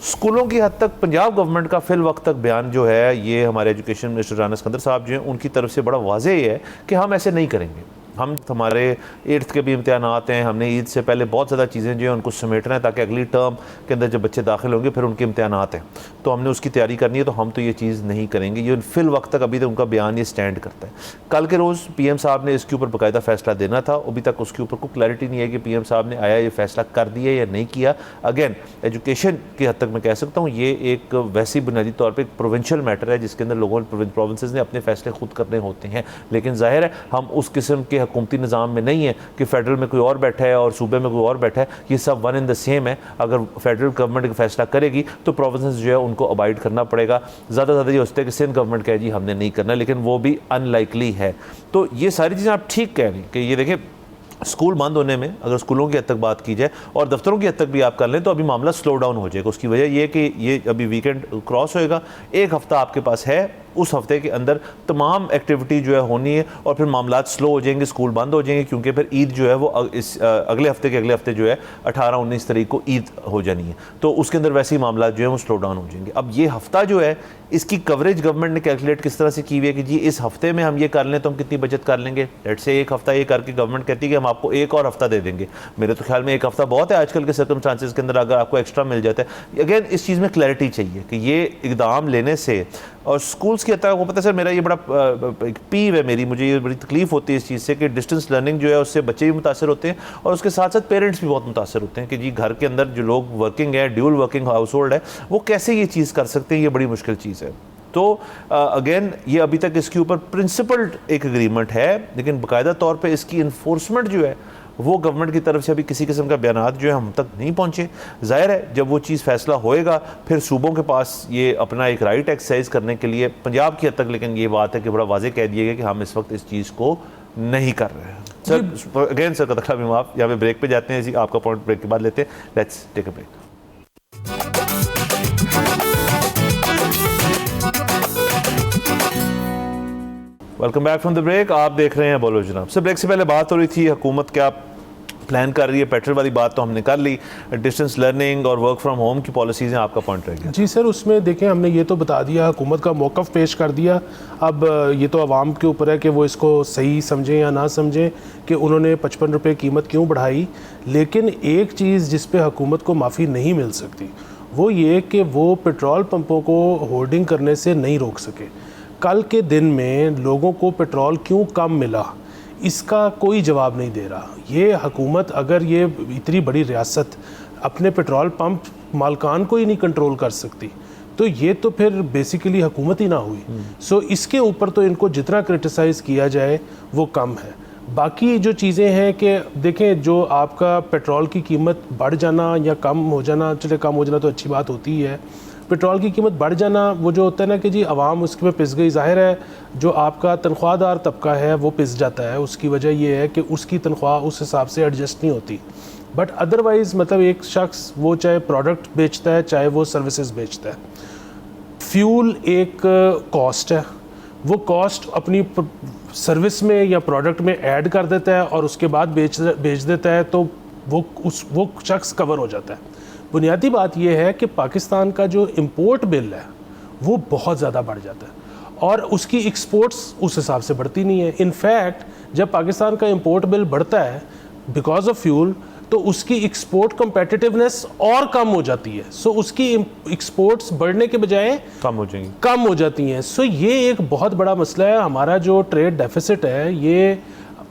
स्कूलों की हद तक पंजाब गवर्नमेंट का फिल वक्त तक बयान जो है, ये हमारे एजुकेशन मिनिस्टर राना सिकंदर साहब जो हैं उनकी तरफ से बड़ा वाज़ेह है कि हम ऐसे नहीं करेंगे। हमारे 8th के भी इम्तिहानात हैं, हमने ईद से पहले बहुत ज़्यादा चीज़ें जो हैं उनको समेटना है ताकि अगली टर्म के अंदर जब बच्चे दाखिल होंगे फिर उनके इम्तिहानात हैं, तो हमने उसकी तैयारी करनी है, तो हम तो ये चीज़ नहीं करेंगे। ये फिल वक्त तक अभी तक उनका बयान ये स्टैंड करता है। कल के रोज़ पीएम साहब ने इसके ऊपर बाकायदा फ़ैसला देना था, अभी तक उसके ऊपर कोई क्लैरिटी नहीं है कि पीएम साहब ने आया ये फ़ैसला कर दिया या नहीं किया। अगेन एजुकेशन की हद तक मैं कह सकता हूँ ये एक वैसी बुनियादी तौर पर एक प्रोविंशियल मैटर है जिसके अंदर लोगों प्रोविंसेस ने अपने फ़ैसले खुद करने होते हैं, लेकिन ज़ाहिर है हम उस किस्म के हुकूमती निज़ाम में नहीं है कि फ़ेडरल में कोई और बैठा है और सूबे में कोई और बैठा है, ये सब वन इन द सेम है। अगर फेडरल गवर्नमेंट का फैसला करेगी तो प्रोविंसेस जो है उनको अवॉइड करना पड़ेगा। ज़्यादा ज़्यादा ये होता है कि सिंध गवर्नमेंट कहे जी हमने नहीं करना, लेकिन वो भी अनलाइकली है। तो ये सारी चीज़ें आप ठीक कह रही हैं कि ये देखिए स्कूल बंद होने में अगर स्कूलों की हद तक बात की जाए और दफ्तरों की हद तक भी आप कर लें तो अभी मामला स्लो डाउन हो जाएगा। उसकी वजह ये कि ये अभी वीकेंड क्रॉस होएगा, एक हफ़्ता आपके पास है, उस हफ्ते के अंदर तमाम एक्टिविटी जो है होनी है और फिर मामला स्लो हो जाएंगे, स्कूल बंद हो जाएंगे, क्योंकि फिर ईद जो है वो इस अगले हफ्ते के अगले हफ्ते जो है 18-19 तारीख को ईद हो जानी है, तो उसके अंदर वैसे ही मामला जो है वो स्लो डाउन हो जाएंगे। अब ये हफ्ता जो है इसकी कवरेज गवर्नमेंट ने कैलकुलेट किस तरह से की हुई है कि जी इस हफ्ते में हम ये कर लें तो हम कितनी बचत कर लेंगे। लेट्स से एक हफ्ता ये करके गवर्नमेंट कहती है कि हम आपको एक और हफ्ता दे देंगे। मेरे तो ख्याल में एक हफ्ता बहुत है आजकल के सर्कमस्टांसेस के अंदर, अगर आपको एक्स्ट्रा मिल जाता है। अगेन इस चीज़ में क्लैरिटी चाहिए कि ये इकदाम लेने से और स्कूल्स की हद तक आपको पता है सर, मेरा ये बड़ा पीव है, मुझे ये बड़ी तकलीफ होती है इस चीज़ से कि डिस्टेंस लर्निंग जो है उससे बच्चे भी मुतासर होते हैं और उसके साथ साथ पेरेंट्स भी बहुत मुतासर होते हैं कि जी घर के अंदर जो लोग वर्किंग है, ड्यूल वर्किंग हाउस होल्ड है, वो कैसे ये चीज़ कर सकते हैं, ये बड़ी मुश्किल चीज़ है। तो अगेन ये अभी तक इसके ऊपर प्रिंसिपल्ड एक एग्रीमेंट है, लेकिन बाकायदा तौर पे इसकी इन्फोर्समेंट जो है वो गवर्नमेंट की तरफ से अभी किसी किस्म का बयानात जो है हम तक नहीं पहुँचे। ज़ाहिर है जब वो चीज़ फैसला होएगा फिर सूबों के पास ये अपना एक राइट एक्सरसाइज करने के लिए पंजाब की हद तक, लेकिन ये बात है कि बड़ा वाज़ेह कह दिया गया कि हम इस वक्त इस चीज़ को नहीं कर रहे हैं। सर अगेन सर कतला भी माफ, यहाँ पे ब्रेक पे जाते हैं, इसी आपका पॉइंट ब्रेक के बाद लेते हैं। Let's take a break. Welcome back from the break. आप देख रहे हैं बोलो जनाब। सर ब्रेक से पहले बात हो रही थी हुकूमत क्या प्लान कर रही है, पेट्रोल वाली बात तो हमने कर ली, डिस्टेंस लर्निंग और वर्क फ्रॉम होम की पॉलिसीज़ हैं, आपका पॉइंट रहेगा। जी सर, उसमें देखें हमने ये तो बता दिया, हुकूमत का मौक़िफ़ पेश कर दिया। अब ये तो आवाम के ऊपर है कि वो इसको सही समझें या ना समझें कि उन्होंने 55 रुपये कीमत क्यों बढ़ाई। लेकिन एक चीज़ जिस पे हुकूमत को माफ़ी नहीं मिल सकती वो ये कि वो पेट्रोल पंपों को होर्डिंग करने से नहीं रोक सके। कल के दिन में लोगों को पेट्रोल क्यों कम मिला इसका कोई जवाब नहीं दे रहा। ये हुकूमत अगर ये इतनी बड़ी रियासत अपने पेट्रोल पंप मालकान को ही नहीं कंट्रोल कर सकती तो ये तो फिर बेसिकली हुकूमत ही ना हुई। सो इसके ऊपर तो इनको जितना क्रिटिसाइज़ किया जाए वो कम है। बाकी जो चीज़ें हैं कि देखें, जो आपका पेट्रोल की कीमत बढ़ जाना या कम हो जाना, चले कम हो जाना तो अच्छी बात होती ही है। पेट्रोल की कीमत बढ़ जाना वो जो होता है ना कि जी आवाम उसके पे पिस गई, ज़ाहिर है जो आपका तनख्वाहदार तबका है वो पिस जाता है। उसकी वजह ये है कि उसकी तनख्वाह उस हिसाब से एडजस्ट नहीं होती। बट अदरवाइज़ मतलब एक शख्स वो चाहे प्रोडक्ट बेचता है चाहे वो सर्विसेज बेचता है, फ्यूल एक कॉस्ट है, वो कॉस्ट अपनी सर्विस में या प्रोडक्ट में ऐड कर देता है और उसके बाद बेच देता है तो वो शख्स कवर हो जाता है। बुनियादी बात यह है कि पाकिस्तान का जो इंपोर्ट बिल है वो बहुत ज़्यादा बढ़ जाता है और उसकी एक्सपोर्ट्स उस हिसाब से बढ़ती नहीं है। इनफैक्ट जब पाकिस्तान का इंपोर्ट बिल बढ़ता है बिकॉज ऑफ फ्यूल तो उसकी एक्सपोर्ट कम्पेटिटिवनेस और कम हो जाती है। सो उसकी एक्सपोर्ट्स बढ़ने के बजाय कम हो जाती हैं। सो ये एक बहुत बड़ा मसला है। हमारा जो ट्रेड डेफिसिट है ये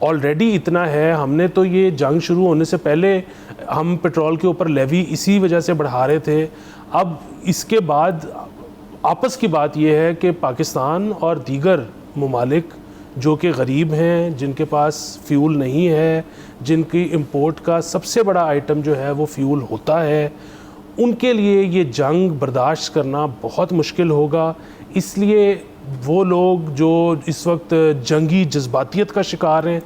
ऑलरेडी इतना है। हमने तो ये जंग शुरू होने से पहले हम पेट्रोल के ऊपर लेवी इसी वजह से बढ़ा रहे थे। अब इसके बाद आपस की बात यह है कि पाकिस्तान और दीगर ममालिक जो कि गरीब हैं, जिनके पास फ्यूल नहीं है, जिनकी इंपोर्ट का सबसे बड़ा आइटम जो है वो फ्यूल होता है, उनके लिए ये जंग बर्दाश्त करना बहुत मुश्किल होगा। इसलिए वो लोग जो इस वक्त जंगी जज्बातियत का शिकार हैं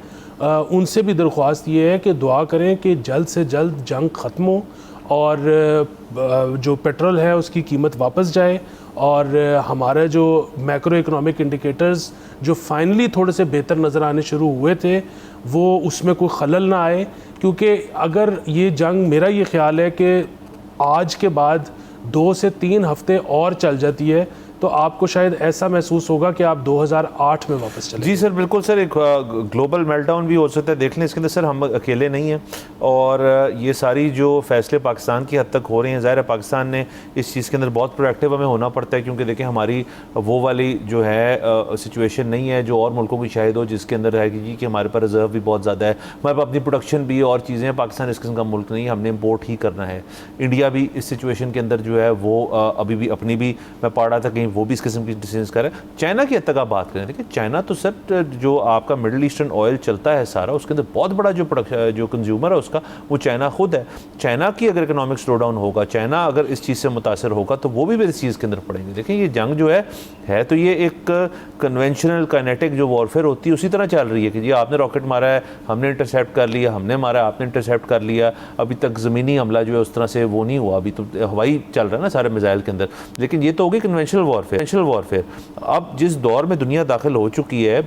उनसे भी दरख्वास्त ये है कि दुआ करें कि जल्द से जल्द जंग ख़त्म हो और जो पेट्रोल है उसकी कीमत वापस जाए और हमारा जो मैक्रो इकोनॉमिक इंडिकेटर्स जो फाइनली थोड़े से बेहतर नज़र आने शुरू हुए थे वो उसमें कोई खलल ना आए। क्योंकि अगर ये जंग, मेरा ये ख्याल है कि आज के बाद 2 से 3 हफ्ते और चल जाती है तो आपको शायद ऐसा महसूस होगा कि आप 2008 में वापस चले। जी सर बिल्कुल सर, एक ग्लोबल मेल्टडाउन भी हो सकता है। देख लें इसके अंदर सर हम अकेले नहीं हैं और ये सारी जो फैसले पाकिस्तान की हद तक हो रहे हैं, ज़ाहिर है पाकिस्तान ने इस चीज़ के अंदर बहुत प्रोएक्टिव हमें होना पड़ता है। क्योंकि देखें हमारी वो वाली जो है सिचुएशन नहीं है जो और मुल्कों की शायद हो, जिसके अंदर है कि हमारे पास रिजर्व भी बहुत ज़्यादा है, हमारे पास अपनी प्रोडक्शन भी और चीज़ें हैं। पाकिस्तान इस किस्म का मुल्क नहीं है, हमने इम्पोर्ट ही करना है। इंडिया भी इस सिचुएशन के अंदर जो है वो अभी भी अपनी भी, मैं पढ़ रहा था कहीं वो भी इस किस्म की डिसीजंस कर रहे हैं। चाइना की हद तक आप बात करें, देखिए चाइना तो सर जो आपका मिडिल ईस्टर्न ऑयल चलता है सारा, उसके अंदर बहुत बड़ा जो प्रोडक्शन जो कंज्यूमर है उसका वो चाइना खुद है। चाइना की अगर इकोनॉमिक स्लो डाउन होगा, चाइना अगर इस चीज़ से मुतासर होगा तो वो भी इस चीज़ के अंदर पड़ेंगे। देखिए ये जंग जो है तो ये एक कन्वेंशनल काइनेटिक जो वॉरफेयर होती है उसी तरह चल रही है कि जी आपने रॉकेट मारा है, हमने इंटरसेप्ट कर लिया, हमने मारा, आपने इंटरसेप्ट कर लिया। अभी तक ज़मीनी हमला जो है उस तरह से वो नहीं हुआ, अभी तो हवाई चल रहा है ना सारे मिसाइल के अंदर। लेकिन ये तो होगी कन्वेंशनल वॉरफेयर। अब जिस दौर में दुनिया दाखिल हो चुकी है,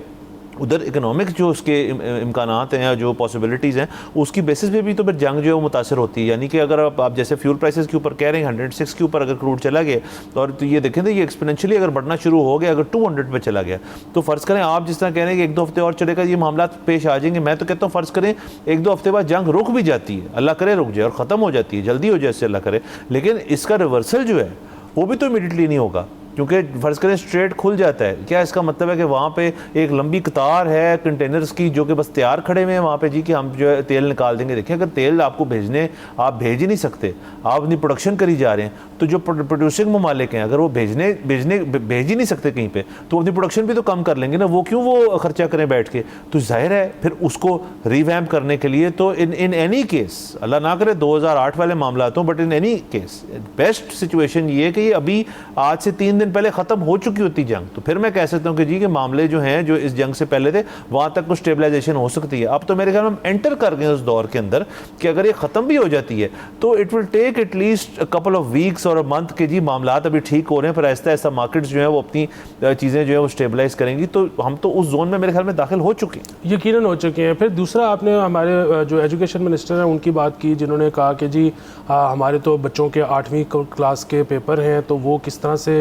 उधर इकोनॉमिक जो उसके इम्कानात हैं या जो पॉसिबिलिटीज़ हैं उसकी बेसिस पे भी तो फिर जंग जो है वो मुतासर होती है। यानी कि अगर आप जैसे फ्यूल प्राइसेस के ऊपर कह रहे हैं 106 के ऊपर अगर क्रूड चला गया और तो ये देखें तो ये एक्सपोनेंशियली अगर बढ़ना शुरू हो गया, अगर 200 पे चला गया तो फ़र्ज़ करें आप जिस तरह कह रहे हैं कि 1-2 हफ्ते और चलेगा, ये मामला पेश आ जाएंगे। मैं तो कहता हूँ फ़र्ज़ करें 1-2 हफ्ते बाद जंग रुक भी जाती है, अल्लाह करे रुक जाए और ख़त्म हो जाती है, जल्दी हो जाए इससे अल्लाह करे, लेकिन इसका रिवर्सल जो है वो भी तो इमीडिएटली नहीं होगा क्योंकि फ़र्ज़ करें स्ट्रेट खुल जाता है। क्या इसका मतलब है कि वहाँ पे एक लंबी कतार है कंटेनर्स की जो कि बस तैयार खड़े हुए हैं वहाँ पे जी कि हम जो है तेल निकाल देंगे। देखिए अगर तेल आपको भेजने आप भेज ही नहीं सकते, आप अपनी प्रोडक्शन करी जा रहे हैं, तो जो प्रोड्यूसिंग ममालिक हैं अगर वो भेज ही नहीं सकते कहीं पर तो अपनी प्रोडक्शन भी तो कम कर लेंगे ना, वो क्यों वो ख़र्चा करें बैठ के। तो जाहिर है फिर उसको रिवैम्प करने के लिए तो इन एनी केस, अल्लाह ना करे 2008 वाले मामला हो, but in any case best situation ये है कि ये अभी आज से 3 दिन पहले ख़त्म हो चुकी होती जंग, तो फिर मैं कह सकता हूँ कि जी के मामले जो हैं जो इस जंग से पहले थे वहाँ तक कुछ स्टेबलाइजेशन हो सकती है। अब तो मेरे ख्याल में हम एंटर कर गए उस दौर के अंदर कि अगर ये ख़त्म भी हो जाती है तो it will take at least couple of weeks और अ मंथ के जी मामला अभी ठीक हो रहे हैं, फिर आहिस्ता आहिस्ता मार्केट्स जो है वो अपनी चीज़ें जो है वो स्टेबलाइज करेंगी। तो हम तो उस जोन में मेरे ख्याल में दाखिल हो चुके हैं, यकीनन हो चुके हैं। फिर दूसरा आपने हमारे जो एजुकेशन मिनिस्टर हैं उनकी बात की, जिन्होंने कहा कि जी हमारे तो बच्चों के 8वीं क्लास के पेपर हैं तो वो किस तरह से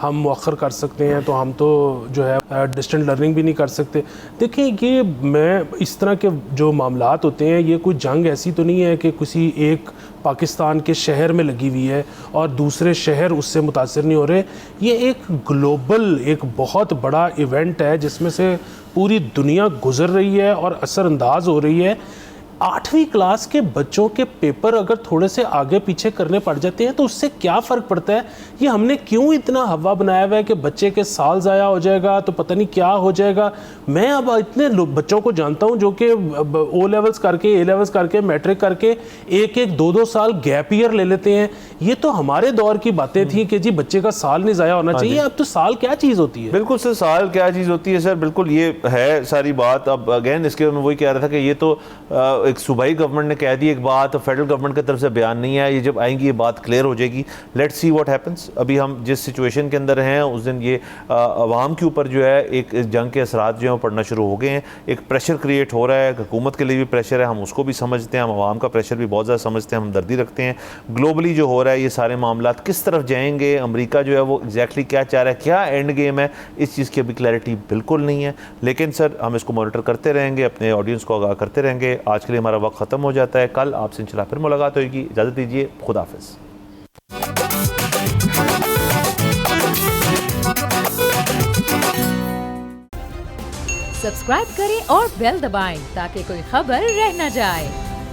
हम मौखर कर सकते हैं, तो हम तो जो है डिस्टेंट लर्निंग भी नहीं कर सकते। देखिए ये मैं इस तरह के जो मामलात होते हैं, ये कोई जंग ऐसी तो नहीं है कि किसी एक पाकिस्तान के शहर में लगी हुई है और दूसरे शहर उससे मुतासिर नहीं हो रहे। ये एक ग्लोबल एक बहुत बड़ा इवेंट है जिसमें से पूरी दुनिया गुजर रही है और असरअंदाज हो रही है। 8वीं क्लास के बच्चों के पेपर अगर थोड़े से आगे पीछे करने पड़ जाते हैं तो उससे क्या फ़र्क पड़ता है? ये हमने क्यों इतना हवा बनाया हुआ है कि बच्चे के साल ज़ाया हो जाएगा तो पता नहीं क्या हो जाएगा। मैं अब इतने बच्चों को जानता हूं जो कि ओ लेवल्स करके ए लेवल्स करके मैट्रिक करके 1-1 2-2 साल गैप ईयर ले लेते हैं। ये तो हमारे दौर की बातें थी कि जी बच्चे का साल नहीं ज़ाया होना चाहिए। अब तो साल क्या चीज़ होती है? बिल्कुल सर, साल क्या चीज़ होती है सर, बिल्कुल ये है सारी बात। अब अगेन इसके मैं वही कह रहा था कि ये तो एक सूबाई गवर्नमेंट ने कह दी एक बात, फेडरल गवर्नमेंट की तरफ से बयान नहीं आया। ये जब आएंगी ये बात क्लियर हो जाएगी। Let's see what happens. अभी हम जिस सिचुएशन के अंदर हैं उस दिन ये अवाम के ऊपर जो है एक जंग के असरात जो हैं पड़ना शुरू हो गए हैं। एक प्रेशर क्रिएट हो रहा है, हुकूमत के लिए भी प्रेशर है, हम उसको भी समझते हैं, हम अवाम का प्रेशर भी बहुत ज़्यादा समझते हैं, हम दर्दी रखते हैं। ग्लोबली जो हो रहा है ये सारे मामला किस तरफ जाएंगे, अमेरिका जो है वो एग्जैक्टली क्या चाह रहा है, क्या एंड गेम है, इस चीज़ की अभी क्लैरिटी बिल्कुल नहीं है। लेकिन सर हम इसको मॉनिटर करते रहेंगे, अपने ऑडियंस को आगाह करते रहेंगे। आज के लिए हमारा वक्त ख़त्म हो जाता है। कल आपसे इंशाल्लाह फिर मुलाकात होगी। इजाज़त दीजिए, खुदा हाफ़िज़। सब्सक्राइब करें और बेल दबाएं ताकि कोई खबर रह न जाए।